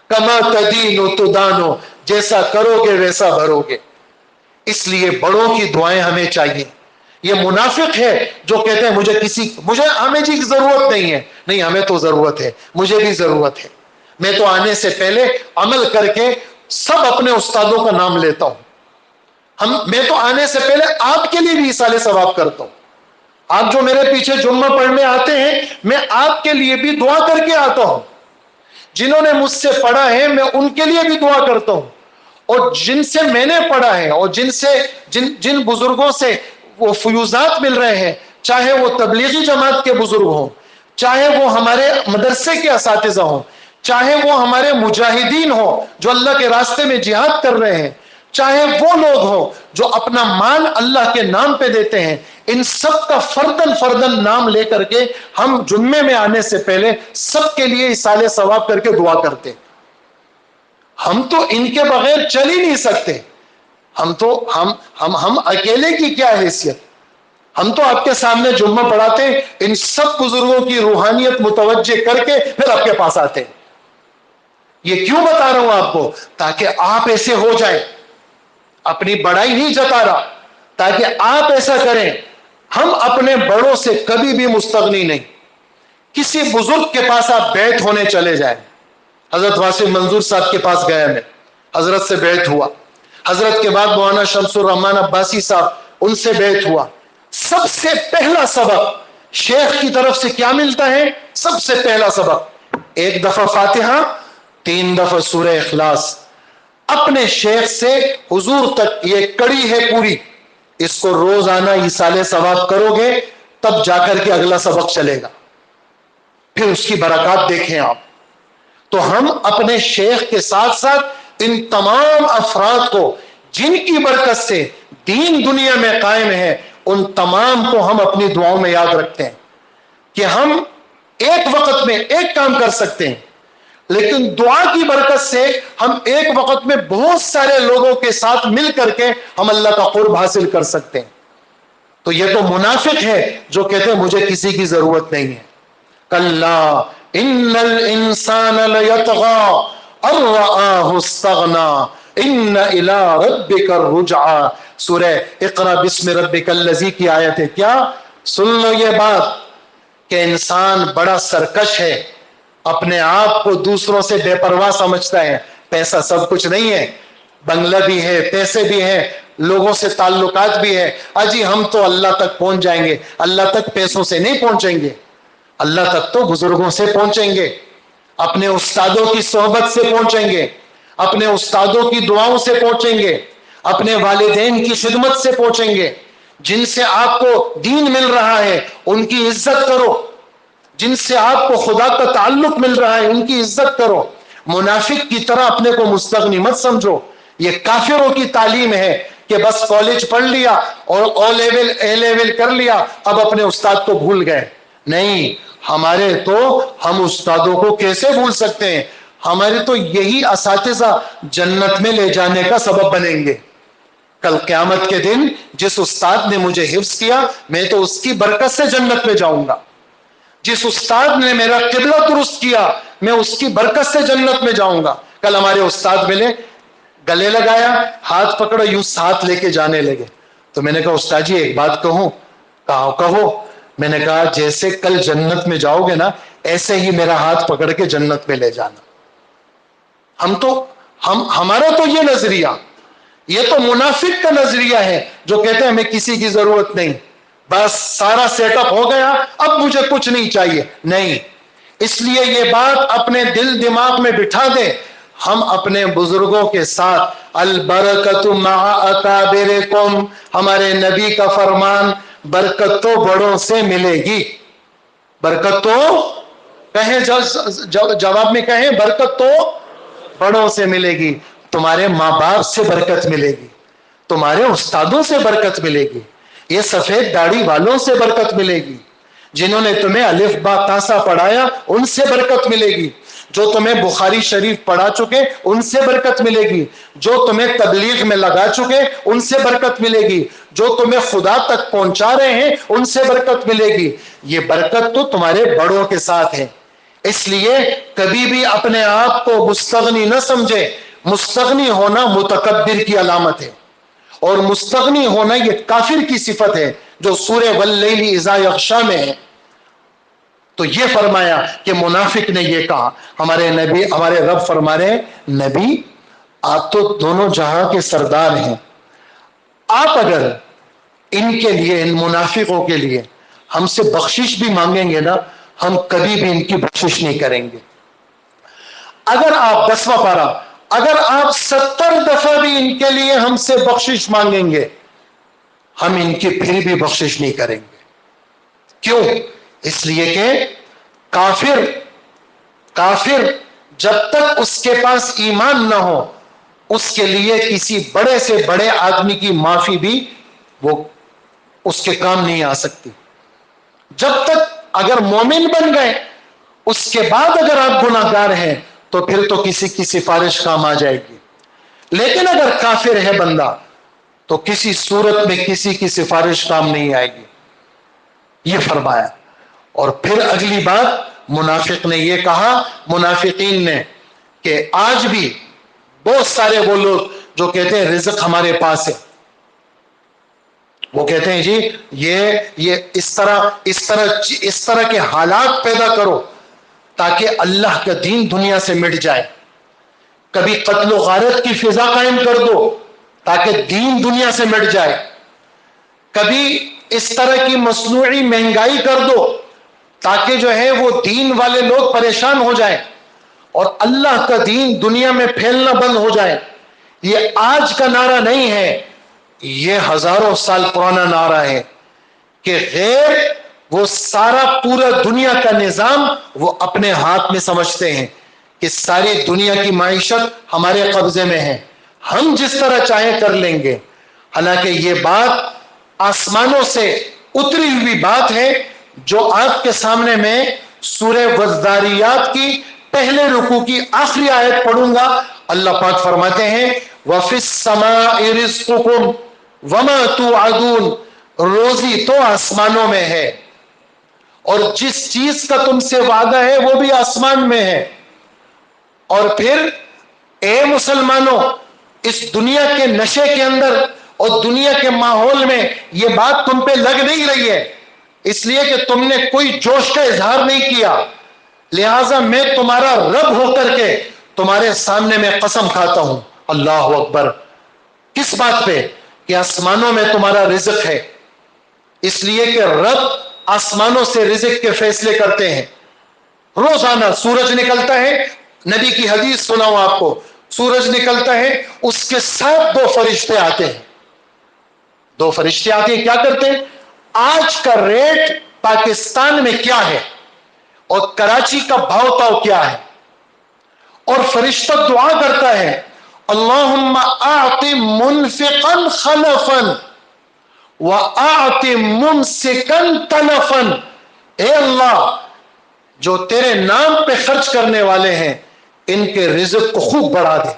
کما تدینو تدانو، جیسا کرو گے ویسا بھرو گے۔ اس لیے بڑوں کی دعائیں ہمیں چاہیے۔ یہ منافق ہے جو کہتے ہیں مجھے ہمیں جی ضرورت نہیں ہے، نہیں ہمیں تو ضرورت ہے، مجھے بھی ضرورت ہے، میں تو آنے سے پہلے عمل کر کے سب اپنے استادوں کا نام لیتا ہوں، میں تو آنے سے پہلے آپ کے لیے بھی ایصال ثواب کرتا ہوں، آپ جو میرے پیچھے جمعہ پڑھنے آتے ہیں میں آپ کے لیے بھی دعا کر کے آتا ہوں، جنہوں نے مجھ سے پڑھا ہے میں ان کے لیے بھی دعا کرتا ہوں، اور جن سے میں نے پڑھا ہے اور جن بزرگوں سے وہ فیوزات مل رہے ہیں، چاہے وہ تبلیغی جماعت کے بزرگ ہوں، چاہے وہ ہمارے مدرسے کے اساتذہ ہوں، چاہے وہ ہمارے مجاہدین ہوں جو اللہ کے راستے میں جہاد کر رہے ہیں، چاہے وہ لوگ ہوں جو اپنا مال اللہ کے نام پہ دیتے ہیں، ان سب کا فردن نام لے کر کے ہم جمعے میں آنے سے پہلے سب کے لیے ایصال ثواب کر کے دعا کرتے ہیں۔ ہم تو ان کے بغیر چل ہی نہیں سکتے، ہم اکیلے کی کیا حیثیت، ہم تو آپ کے سامنے جمعہ پڑھاتے ہیں، ان سب بزرگوں کی روحانیت متوجہ کر کے پھر آپ کے پاس آتے ہیں۔ یہ کیوں بتا رہا ہوں آپ کو؟ تاکہ آپ ایسے ہو جائیں، اپنی بڑائی نہیں جتا رہا، تاکہ آپ ایسا کریں۔ ہم اپنے بڑوں سے کبھی بھی مستغنی نہیں، کسی بزرگ کے پاس آپ بیعت ہونے چلے جائیں. حضرت واسم منظور صاحب کے پاس گیا میں, حضرت سے بیعت ہوا. حضرت کے بعد مولانا شمس الرحمان عباسی صاحب, ان سے بیعت ہوا. سب سے پہلا سبق شیخ کی طرف سے کیا ملتا ہے؟ سب سے پہلا سبق 1 دفعہ فاتحہ, 3 دفعہ سورہ اخلاص. اپنے شیخ سے حضور تک یہ کڑی ہے پوری, اس کو روزانہ ایصال ثواب کرو گے تب جا کر کے اگلا سبق چلے گا, پھر اس کی برکات دیکھیں آپ. تو ہم اپنے شیخ کے ساتھ ساتھ ان تمام افراد کو جن کی برکت سے دین دنیا میں قائم ہے, ان تمام کو ہم اپنی دعاؤں میں یاد رکھتے ہیں کہ ہم ایک وقت میں ایک کام کر سکتے ہیں, لیکن دعا کی برکت سے ہم ایک وقت میں بہت سارے لوگوں کے ساتھ مل کر کے ہم اللہ کا قرب حاصل کر سکتے ہیں. تو یہ تو منافق ہے جو کہتے ہیں مجھے کسی کی ضرورت نہیں ہے. کلا ان الانسان لیطغی ان رآہ استغنی ان الی ربک الرجعی. سورہ اقرا بسم ربک الذی کی آیت ہے. کیا سن لو یہ بات کہ انسان بڑا سرکش ہے, اپنے آپ کو دوسروں سے بے پرواہ سمجھتا ہے. پیسہ سب کچھ نہیں ہے, بنگلہ بھی ہے, پیسے بھی ہیں, لوگوں سے تعلقات بھی ہے. اجی ہم تو اللہ تک پہنچ جائیں گے. اللہ تک پیسوں سے نہیں پہنچیں گے, اللہ تک تو بزرگوں سے پہنچیں گے, اپنے استادوں کی صحبت سے پہنچیں گے, اپنے استادوں کی دعاؤں سے پہنچیں گے, اپنے والدین کی خدمت سے پہنچیں گے. جن سے آپ کو دین مل رہا ہے ان کی عزت کرو, جن سے آپ کو خدا کا تعلق مل رہا ہے ان کی عزت کرو. منافق کی طرح اپنے کو مستغنی مت سمجھو. یہ کافروں کی تعلیم ہے کہ بس کالج پڑھ لیا اور او لیول اے لیول کر لیا, اب اپنے استاد کو بھول گئے. نہیں, ہمارے تو ہم استادوں کو کیسے بھول سکتے ہیں؟ ہمارے تو یہی اساتذہ جنت میں لے جانے کا سبب بنیں گے. کل قیامت کے دن جس استاد نے مجھے حفظ کیا میں تو اس کی برکت سے جنت میں جاؤں گا. جس استاد نے میرا قبلہ درست کیا میں اس کی برکت سے جنت میں جاؤں گا. کل ہمارے استاد ملے, گلے لگایا, ہاتھ پکڑا, یوں ساتھ لے کے جانے لگے. تو میں نے کہا استاد جی ایک بات کہوں. کہو. میں نے کہا جیسے کل جنت میں جاؤ گے نا ایسے ہی میرا ہاتھ پکڑ کے جنت میں لے جانا. ہمارا تو یہ نظریہ, یہ تو منافق کا نظریہ ہے جو کہتے ہیں ہمیں کسی کی ضرورت نہیں, بس سارا سیٹ اپ ہو گیا اب مجھے کچھ نہیں چاہیے. نہیں, اس لیے یہ بات اپنے دل دماغ میں بٹھا دیں, ہم اپنے بزرگوں کے ساتھ البرکت مع اکابرکم, ہمارے نبی کا فرمان برکت تو بڑوں سے ملے گی. برکت تو کہیں جواب میں کہیں برکت تو بڑوں سے ملے گی. تمہارے ماں باپ سے برکت ملے گی, تمہارے استادوں سے برکت ملے گی, یہ سفید داڑھی والوں سے برکت ملے گی, جنہوں نے تمہیں الف با تا سا پڑھایا ان سے برکت ملے گی, جو تمہیں بخاری شریف پڑھا چکے ان سے برکت ملے گی, جو تمہیں تبلیغ میں لگا چکے ان سے برکت ملے گی, جو تمہیں خدا تک پہنچا رہے ہیں ان سے برکت ملے گی. یہ برکت تو تمہارے بڑوں کے ساتھ ہے. اس لیے کبھی بھی اپنے آپ کو مستغنی نہ سمجھے. مستغنی ہونا متکبر کی علامت ہے, اور مستغنی ہونا یہ کافر کی صفت ہے جو سورہ واللیل اذا یغشی میں ہے. تو یہ فرمایا کہ منافق نے یہ کہا. ہمارے نبی, ہمارے رب فرما رہے ہیں نبی آپ تو دونوں جہاں کے سردار ہیں, آپ اگر ان کے لیے, ان منافقوں کے لیے ہم سے بخشش بھی مانگیں گے نا ہم کبھی بھی ان کی بخشش نہیں کریں گے. اگر آپ 10واں پارہ, اگر آپ 70 دفعہ بھی ان کے لیے ہم سے بخشش مانگیں گے ہم ان کی پھر بھی بخشش نہیں کریں گے. کیوں؟ اس لیے کہ کافر جب تک اس کے پاس ایمان نہ ہو اس کے لیے کسی بڑے سے بڑے آدمی کی معافی بھی وہ اس کے کام نہیں آ سکتی. جب تک اگر مومن بن گئے اس کے بعد اگر آپ گناہ گار ہیں تو پھر تو کسی کی سفارش کام آ جائے گی. لیکن اگر کافر ہے بندہ تو کسی صورت میں کسی کی سفارش کام نہیں آئے گی. یہ فرمایا. اور پھر اگلی بات منافق نے یہ کہا, منافقین نے, کہ آج بھی بہت سارے وہ لوگ جو کہتے ہیں رزق ہمارے پاس ہے, وہ کہتے ہیں جی یہ اس طرح کے حالات پیدا کرو تاکہ اللہ کا دین دنیا سے مٹ جائے. کبھی قتل و غارت کی فضا قائم کر دو تاکہ دین دنیا سے مٹ جائے. کبھی اس طرح کی مصنوعی مہنگائی کر دو تاکہ جو ہے وہ دین والے لوگ پریشان ہو جائیں اور اللہ کا دین دنیا میں پھیلنا بند ہو جائے. یہ آج کا نعرہ نہیں ہے، یہ ہزاروں سال پرانا نعرہ ہے کہ غیر وہ سارا پورا دنیا کا نظام وہ اپنے ہاتھ میں سمجھتے ہیں کہ ساری دنیا کی معیشت ہمارے قبضے میں ہے، ہم جس طرح چاہیں کر لیں گے. حالانکہ یہ بات آسمانوں سے اتری ہوئی بات ہے جو آپ کے سامنے میں سورہ والذاریات کی پہلے رکوع کی آخری آیت پڑھوں گا. اللہ پاک فرماتے ہیں وَفِي السَّمَاءِ رِزْقُكُمْ وَمَا تُوعَدُونَ، روزی تو آسمانوں میں ہے اور جس چیز کا تم سے وعدہ ہے وہ بھی آسمان میں ہے. اور پھر اے مسلمانوں، اس دنیا کے نشے کے اندر اور دنیا کے ماحول میں یہ بات تم پہ لگ نہیں رہی ہے اس لیے کہ تم نے کوئی جوش کا اظہار نہیں کیا، لہٰذا میں تمہارا رب ہو کر کے تمہارے سامنے میں قسم کھاتا ہوں. اللہ اکبر. کس بات پہ؟ کہ آسمانوں میں تمہارا رزق ہے، اس لیے کہ رب آسمانوں سے رزق کے فیصلے کرتے ہیں. روزانہ سورج نکلتا ہے، نبی کی حدیث سناؤں آپ کو، سورج نکلتا ہے اس کے ساتھ دو فرشتے آتے ہیں. دو فرشتے آتے ہیں، کیا کرتے ہیں؟ آج کا ریٹ پاکستان میں کیا ہے اور کراچی کا بھاؤ تاؤ کیا ہے، اور فرشتہ دعا کرتا ہے اللہم اعط منفقا خلفا وَأَعْتِ مُمْسِكًا تَلَفًا، اے اللہ جو تیرے نام پہ خرچ کرنے والے ہیں ان کے رزق کو خوب بڑھا دے،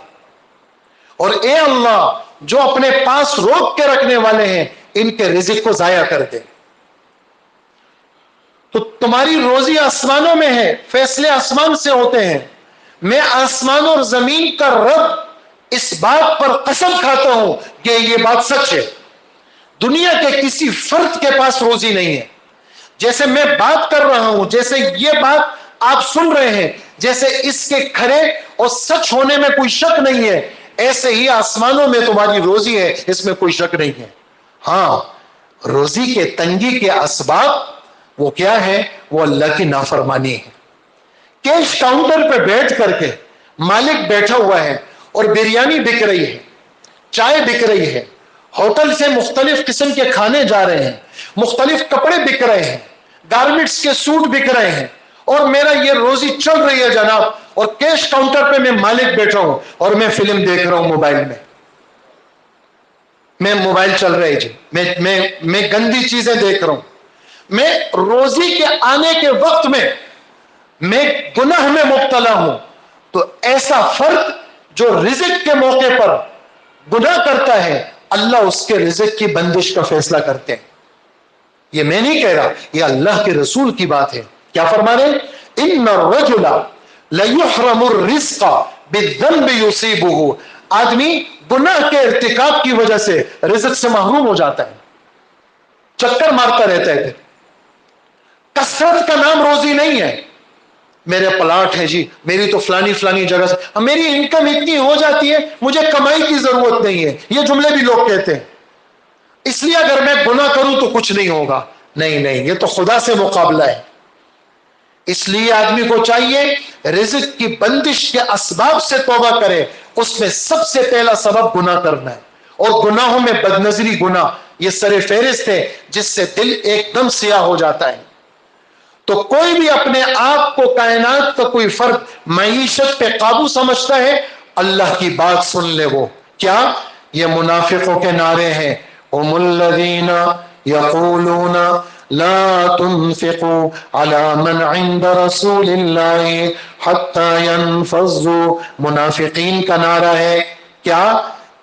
اور اے اللہ جو اپنے پاس روک کے رکھنے والے ہیں ان کے رزق کو ضائع کر دے. تو تمہاری روزی آسمانوں میں ہے، فیصلے آسمان سے ہوتے ہیں. میں آسمان اور زمین کا رب اس بات پر قسم کھاتا ہوں کہ یہ بات سچ ہے. دنیا کے کسی فرد کے پاس روزی نہیں ہے. جیسے میں بات کر رہا ہوں، جیسے یہ بات آپ سن رہے ہیں، جیسے اس کے کھرے اور سچ ہونے میں کوئی شک نہیں ہے، ایسے ہی آسمانوں میں تمہاری روزی ہے، اس میں کوئی شک نہیں ہے. ہاں، روزی کے تنگی کے اسباب وہ کیا ہے؟ وہ اللہ کی نافرمانی ہے. کیش کاؤنٹر پہ بیٹھ کر کے مالک بیٹھا ہوا ہے اور بریانی بک رہی ہے، چائے بک رہی ہے، ہوٹل سے مختلف قسم کے کھانے جا رہے ہیں، مختلف کپڑے بک رہے ہیں، گارمنٹس کے سوٹ بک رہے ہیں، اور میرا یہ روزی چل رہی ہے جناب، اور کیش کاؤنٹر پہ میں مالک بیٹھا ہوں اور میں فلم دیکھ رہا ہوں موبائل میں موبائل چل رہا ہے جی، میں گندی چیزیں دیکھ رہا ہوں. میں روزی کے آنے کے وقت میں گناہ میں مبتلا ہوں. تو ایسا فرد جو رزق کے موقع پر گناہ کرتا ہے، اللہ اس کے رزق کی بندش کا فیصلہ کرتے ہیں. یہ میں نہیں کہہ رہا، یہ اللہ کے رسول کی بات ہے. کیا فرما رہے ہیں؟ ان الرجل لیحرم الرزق بالذنب یصیبہ، آدمی گناہ کے ارتکاب کی وجہ سے رزق سے محروم ہو جاتا ہے، چکر مارتا رہتا ہے. کثرت کا نام روزی نہیں ہے. میرے پلاٹ ہے جی، میری تو فلانی جگہ سے میری انکم اتنی ہو جاتی ہے، مجھے کمائی کی ضرورت نہیں ہے. یہ جملے بھی لوگ کہتے ہیں، اس لیے اگر میں گناہ کروں تو کچھ نہیں ہوگا. نہیں، یہ تو خدا سے مقابلہ ہے. اس لیے آدمی کو چاہیے رزق کی بندش کے اسباب سے توبہ کرے. اس میں سب سے پہلا سبب گناہ کرنا ہے، اور گناہوں میں بدنظری گناہ یہ سر فہرست ہے جس سے دل ایک دم سیاہ ہو جاتا ہے. تو کوئی بھی اپنے آپ کو کائنات کا کوئی فرد معیشت پہ قابو سمجھتا ہے، اللہ کی بات سن لے. وہ کیا؟ یہ منافقوں کے نعرے ہیں. هم الذين يقولون لا تنفقوا على من عند رسول الله حتى ينفضوا. منافقین کا نعرہ ہے کیا؟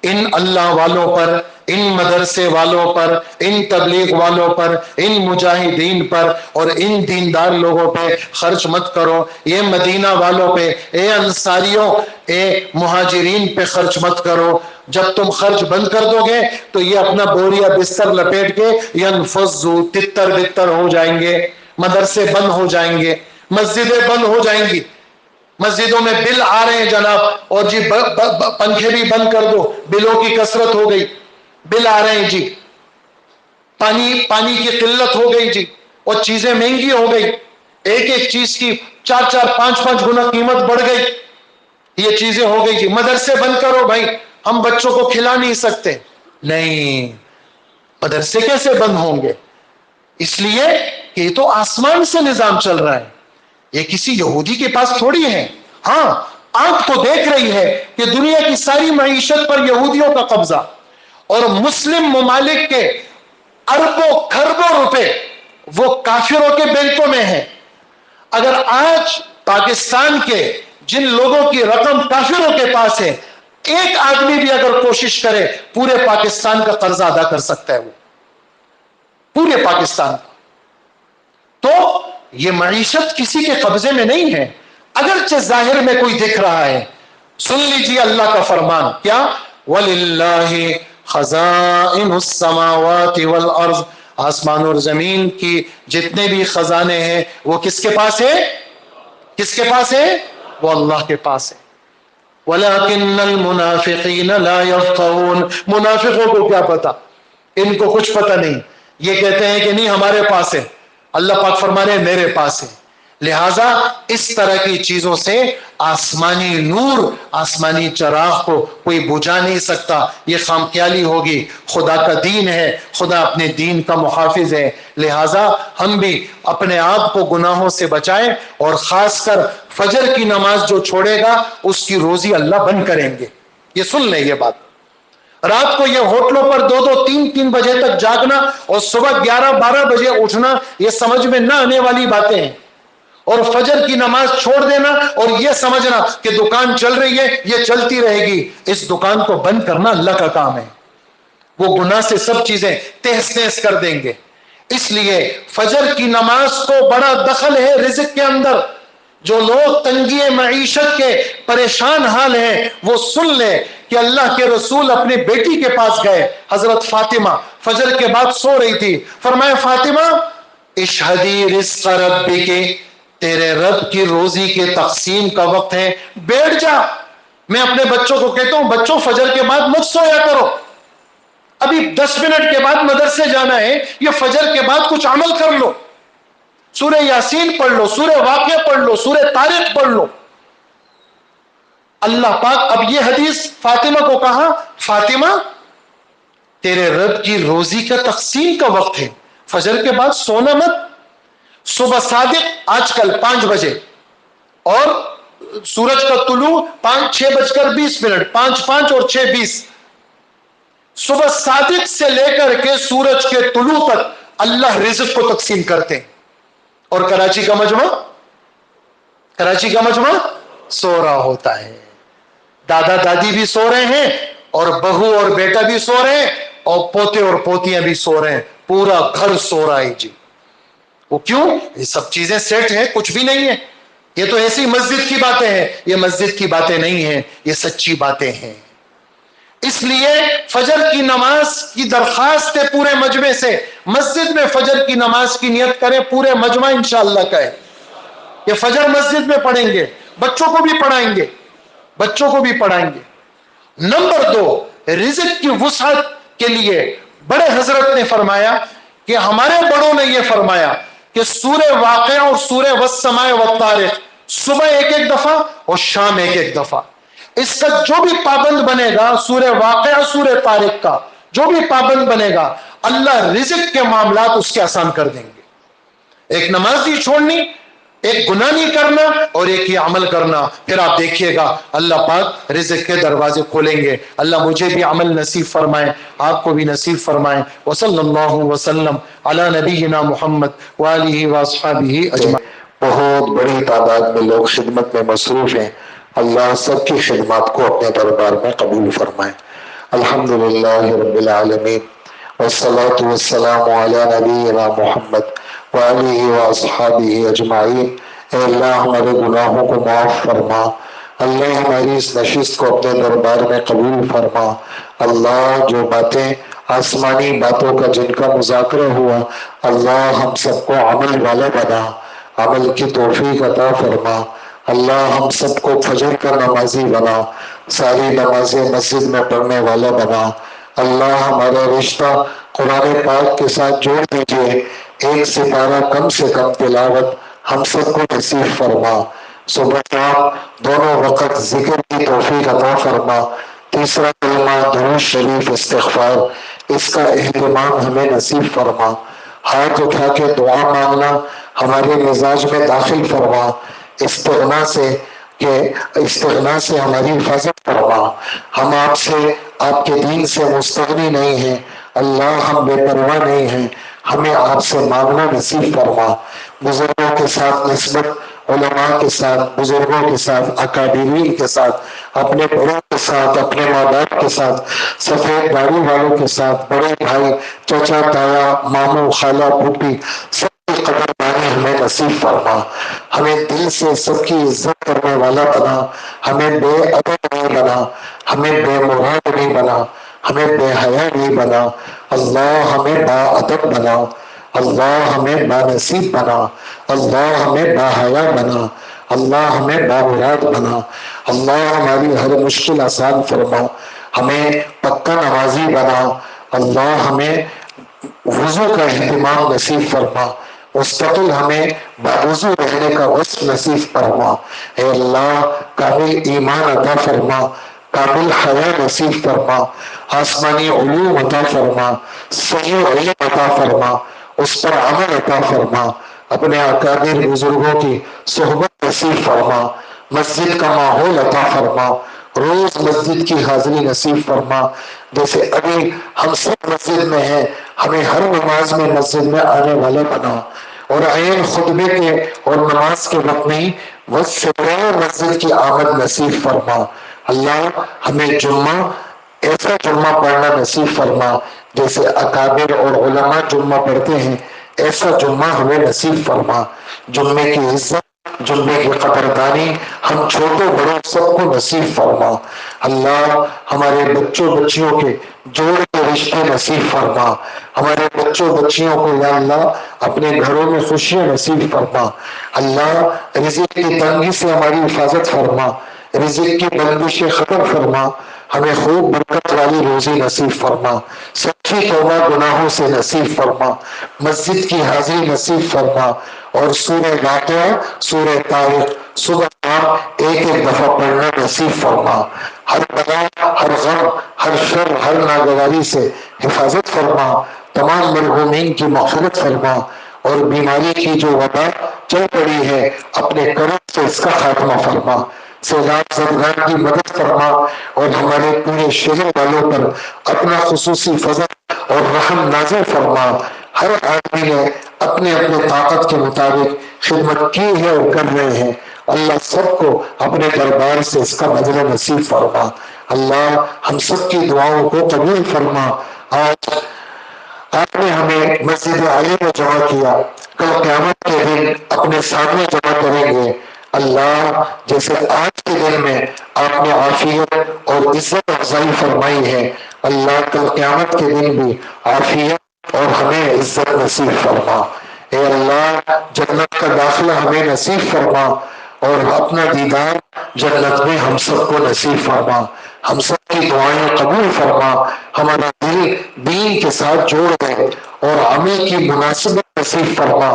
ان اللہ والوں پر، ان مدرسے والوں پر، ان تبلیغ والوں پر، ان مجاہدین پر اور ان دیندار لوگوں پہ خرچ مت کرو، یہ مدینہ والوں پہ، اے انصاریوں، اے مہاجرین پہ خرچ مت کرو۔ جب تم خرچ بند کر دو گے تو یہ اپنا بوریا بستر لپیٹ کے ینفضوا، تتر بتر ہو جائیں گے، مدرسے بند ہو جائیں گے، مسجدیں بند ہو جائیں گی، مسجدوں میں بل آ رہے ہیں جناب، اور جی پنکھے بھی بند کر دو، بلوں کی کثرت ہو گئی، بل آ رہے ہیں جی، پانی کی قلت ہو گئی جی، اور چیزیں مہنگی ہو گئی، ایک ایک چیز کی 4-4 5-5 گنا قیمت بڑھ گئی، یہ چیزیں ہو گئی جی، مدرسے بند کرو بھائی، ہم بچوں کو کھلا نہیں سکتے۔ نہیں، مدرسے کیسے بند ہوں گے؟ اس لیے کہ یہ تو آسمان سے نظام چل رہا ہے، یہ کسی یہودی کے پاس تھوڑی ہے۔ ہاں، آنکھ تو دیکھ رہی ہے کہ دنیا کی ساری معیشت پر یہودیوں کا قبضہ، اور مسلم ممالک کے اربوں کھربوں روپے وہ کافروں کے بینکوں میں ہیں۔ اگر آج پاکستان کے جن لوگوں کی رقم کافروں کے پاس ہے، ایک آدمی بھی اگر کوشش کرے پورے پاکستان کا قرضہ ادا کر سکتا ہے، وہ پورے پاکستان کا۔ تو یہ معیشت کسی کے قبضے میں نہیں ہے، اگرچہ ظاہر میں کوئی دکھ رہا ہے۔ سن لیجیے اللہ کا فرمان کیا، وَلِلَّهِ خَزَائِنُ السَّمَاوَاتِ وَالْأَرْضِ، آسمان اور زمین کی جتنے بھی خزانے ہیں وہ کس کے پاس ہے؟ کس کے پاس ہے؟ وہ اللہ کے پاس ہے۔ وَلَكِنَّ الْمُنَافِقِينَ لَا يَفْقَهُونَ، منافقوں کو کیا پتا، ان کو کچھ پتہ نہیں، یہ کہتے ہیں کہ نہیں ہمارے پاس ہے، اللہ پاک فرما رہے ہیں میرے پاس ہے۔ لہٰذا اس طرح کی چیزوں سے آسمانی نور، آسمانی چراغ کو کوئی بجھا نہیں سکتا، یہ خامخیالی ہوگی۔ خدا کا دین ہے، خدا اپنے دین کا محافظ ہے، لہٰذا ہم بھی اپنے آپ کو گناہوں سے بچائیں، اور خاص کر فجر کی نماز جو چھوڑے گا اس کی روزی اللہ بند کریں گے۔ یہ سن لیں یہ بات، رات کو یہ ہوٹلوں پر 2-2 3 بجے تک جاگنا اور صبح 11-12 بجے اٹھنا، یہ سمجھ میں نہ آنے والی باتیں ہیں، اور فجر کی نماز چھوڑ دینا اور یہ سمجھنا کہ دکان چل رہی ہے یہ چلتی رہے گی، اس دکان کو بند کرنا اللہ کا کام ہے، وہ گناہ سے سب چیزیں تہس نہس کر دیں گے۔ اس لیے فجر کی نماز کو بڑا دخل ہے رزق کے اندر۔ جو لوگ تنگی معیشت کے پریشان حال ہیں وہ سن لیں کہ اللہ کے رسول اپنی بیٹی کے پاس گئے، حضرت فاطمہ فجر کے بعد سو رہی تھی، فرمایا فاطمہ اشہدی رزق ربک، تیرے رب کی روزی کے تقسیم کا وقت ہے، بیٹھ جا۔ میں اپنے بچوں کو کہتا ہوں بچوں فجر کے بعد مت سویا کرو، ابھی 10 منٹ کے بعد مدرسے جانا ہے، یہ فجر کے بعد کچھ عمل کر لو، سورہ یاسین پڑھ لو، سورہ واقعہ پڑھ لو، سورہ طارق پڑھ لو۔ اللہ پاک اب یہ حدیث فاطمہ کو کہا، فاطمہ تیرے رب کی روزی کا تقسیم کا وقت ہے، فجر کے بعد سونا مت۔ صبح صادق آج کل 5 بجے، اور سورج کا طلوع 6:20، 5 اور 6:20، صبح صادق سے لے کر کے سورج کے طلوع تک اللہ رزق کو تقسیم کرتے ہیں، اور کراچی کا مجمع سو رہا ہوتا ہے، دادا دادی بھی سو رہے ہیں، اور بہو اور بیٹا بھی سو رہے ہیں، اور پوتے اور پوتیاں بھی سو رہے ہیں، پورا گھر سو رہا ہے جی۔ وہ کیوں؟ یہ سب چیزیں سیٹ ہیں، کچھ بھی نہیں ہے، یہ تو ایسی مسجد کی باتیں ہیں، یہ مسجد کی باتیں نہیں ہیں، یہ سچی باتیں ہیں۔ اس لیے فجر کی نماز کی درخواست ہے پورے مجمع سے، مسجد میں فجر کی نماز کی نیت کریں، پورے مجمع انشاءاللہ کا ہے، یہ فجر مسجد میں پڑھیں گے، بچوں کو بھی پڑھائیں گے۔ نمبر 2، رزق کی وسعت کے لیے بڑے حضرت نے فرمایا کہ ہمارے بڑوں نے یہ فرمایا کہ سورہ واقعہ اور سورہ والسماء والطارق صبح ایک دفعہ اور شام ایک دفعہ، اس کا جو بھی پابند بنے گا، سورہ واقعہ سورہ طارق کا جو بھی پابند بنے گا، اللہ رزق کے معاملات اس کے آسان کر دیں گے۔ ایک نماز نہیں چھوڑنی، ایک گناہ نہیں کرنا، اور ایک ہی عمل کرنا، پھر آپ دیکھیے گا اللہ پاک رزق کے دروازے کھولیں گے۔ اللہ مجھے بھی عمل نصیب فرمائے، آپ کو بھی نصیب فرمائے۔ وصلی اللہ وسلم علی نبینا محمد وآلہ واصحابہ اجمعین۔ بہت بڑی تعداد میں لوگ خدمت میں مصروف ہیں، اللہ سب کی خدمات کو اپنے دربار میں قبول فرمائے۔ الحمدللہ رب العالمین والصلاة والسلام علی نبینا محمد وآلہ واصحابہ اجمعین۔ اے اللہ ہمارے گناہوں کو معاف فرما، اللہ ہماری اس نشست کو اپنے دربار میں قبول فرما۔ اللہ جو باتیں آسمانی باتوں کا جن کا مذاکرہ ہوا، اللہ ہم سب کو عمل والا بنا، عمل کی توفیق عطا فرما۔ اللہ ہم سب کو فجر کا نمازی بنا، ساری نمازیں مسجد میں پڑھنے والا بنا۔ اللہ ہمارا رشتہ قرآن پاک کے ساتھ جوڑ دیجئے، ایک سپارہ کم سے کم تلاوت ہم سب کو نصیب فرما۔ صبح شام دونوں وقت ذکر کی توفیق عطا فرما۔ تیسرا کلمہ درود شریف استغفار، اس کا اہتمام ہمیں نصیب فرما۔ ہاتھ اٹھا کے دعا مانگنا ہمارے مزاج میں داخل فرما، استغنا سے ہماری حفاظت فرما۔ ہم آپ سے، آپ کے دین سے مستغنی نہیں ہیں اللہ، ہم بے پرواہ نہیں ہیں، ہمیں آپ سے مانگنا نصیب فرما۔ بزرگوں کے ساتھ نسبت، علماء کے ساتھ، بزرگوں کے ساتھ، اکابرین کے ساتھ، اپنے بڑوں کے ساتھ، اپنے ماں باپ کے ساتھ، سفید داڑھی والوں کے ساتھ، بڑے بھائی، چچا، تایا، ماموں، خالہ، پھوپھی، سب کی قدردانی ہمیں نصیب فرما۔ ہمیں دل سے سب کی عزت کرنے والا بنا، ہمیں بے ادب نہیں بنا، ہمیں بے مراد نہیں بنا، ہمیں بے حیا نہیں بنا۔ اللہ ہمیں با ادب بنا، اللہ ہمیں با نصیب بنا، اللہ ہمیں با حیا بنا، اللہ ہمیں با مراد بنا۔ اللہ ہماری ہر مشکل آسان فرما، ہمیں پکا نمازی بنا، اللہ ہمیں وضو کا اہتمام نصیب فرما، مستقل ہمیں باوضو رہنے کا وصف نصیب فرما۔ اے اللہ کامل ایمان عطا فرما، کامل حیا نصیب فرما، آسمانی علوم عطا فرما، صحیح علم عطا فرما، اس پر عمل عطا فرما، اپنے اکابر بزرگوں کی صحبت نصیب فرما، مسجد کا ماحول عطا فرما، روز مسجد کی حاضری نصیب فرما۔ جیسے ابھی ہم سب مسجد میں ہیں، ہمیں ہر نماز میں مسجد میں آنے والا بنا، اور عین خطبے کے اور نماز کے وقت میں وقت سے پہلے مسجد کی آمد نصیب فرما۔ اللہ ہمیں جمعہ ایسا جمعہ پڑھنا نصیب فرما جیسے اکابر اور علماء جمعہ پڑھتے ہیں، ایسا جمعہ ہمیں نصیب فرما۔ جمعے کی عزت، جمعے کی قدردانی ہم چھوٹے بڑوں سب کو نصیب فرما۔ اللہ ہمارے بچوں بچیوں کے جوڑ کے رشتے نصیب فرما، ہمارے بچوں بچیوں کو یا اللہ اپنے گھروں میں خوشیاں نصیب فرما۔ اللہ رزق کی تنگی سے ہماری حفاظت فرما، رزق کی بندشیں ختم فرما، ہمیں خوب برکت والی روزی نصیب فرما، سچی توبہ گناہوں سے نصیب فرما، مسجد کی حاضری نصیب فرما، اور سورہ واقعہ، سورہ طارق صبح شام ایک ایک دفعہ پڑھنا نصیب فرما۔ ہر بلا، ہر غم، ہر شر، ہر ناگواری سے حفاظت فرما، تمام مرحومین کی مغفرت فرما، اور بیماری کی جو وبا چل پڑی ہے اپنے کرم سے اس کا خاتمہ فرما، سیلاب زدگان کی مدد فرما، اور ہمارے پورے شہر والوں پر اپنا خصوصی فضل اور رحم نازل فرما۔ ہر آدمی نے اپنے اپنے طاقت کے مطابق خدمت کی ہے اور کر رہے ہیں، اللہ سب کو اپنے دربار سے اس کا بدلہ نصیب فرما۔ اللہ ہم سب کی دعاؤں کو قبول فرما۔ آج آپ نے ہمیں مسجد علی میں جمع کیا، کل قیامت کے دن اپنے سامنے جمع کریں گے۔ اللہ جیسے آج کے دن میں آپ نے عافیت اور عزت افزائی فرمائی ہے، اللہ کل قیامت کے دن بھی عافیت اور ہمیں عزت نصیب فرما۔ اے اللہ جنت کا داخلہ ہمیں نصیب فرما، اور اپنا دیدار جنت میں ہم سب کو نصیب فرما۔ ہم سب کی دعائیں قبول فرما، ہمارا دل دین کے ساتھ جوڑ دے، اور عمل کی مناسبت نصیب فرما،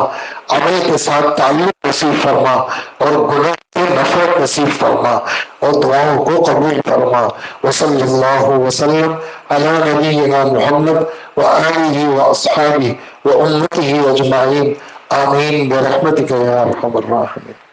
عمل کے ساتھ تعلق نصیب فرما، اور گناہ سے نفرت نصیب فرما، اور دعاؤں کو قبول فرما۔ وصلی اللہ وسلم علی نبینا محمد وآلہ واصحابہ وامتہ اجمعین، آمین برحمتک یا ارحم الراحمین۔